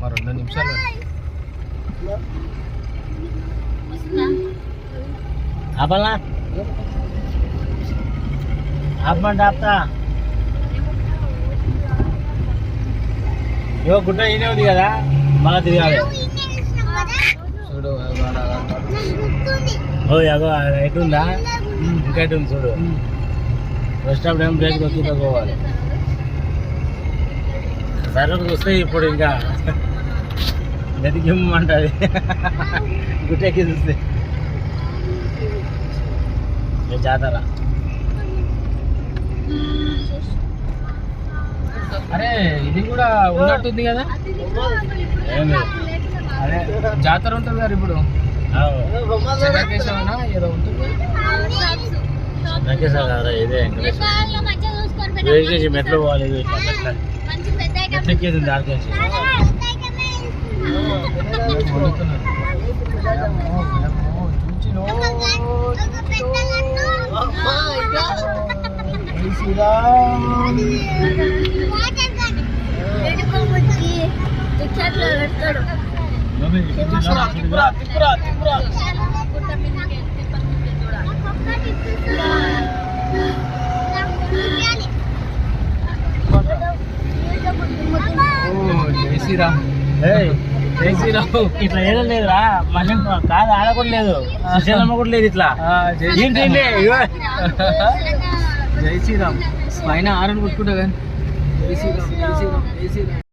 మరి 2 నిమిషాలు ఆపల్నా ఆపమంటే ఆపుతా ఇవో గుట్ట ఈయనే ఉంది కదా మళ్ళా తిరగాలి చూడు ఓ అగో ఎటు ఉందా ఇంకా ఎటు ఉంది చూడు బస్ స్టాప్ టైం బ్రేక్ దొక్కుతా పోవాలి సర్వకు వస్తే ఇప్పుడు ఇంకా నెతికిమ్మంటుంది గుట్టెక్కి చూస్తే జాతర అరే ఇది కూడా ఉన్నట్టుంది కదా ఏంది అదే జాతర ఉంటుంది కదా ఇప్పుడు చెన్నకేశవనా ఏదో ఉంటుంది వెంకటేశ్వర కదా ఇదే వెంకటేశ్వర మెట్లు పోవాలి ఇది ఇట్లా మెట్లు ఎక్కేది దానికేసి జై శ్రీరామ్ జై శ్రీరామ్ ఇట్లా ఏదో లేదురా మళ్ళీ కాదు ఆడకూడదు లేదు సుశీలమ్మ కూడా లేదు ఇట్లా జై శ్రీరామ్ పైన ఆరని కొట్టుకుంటా కానీ జై శ్రీరామ్ జై శ్రీరామ్ జై శ్రీరామ్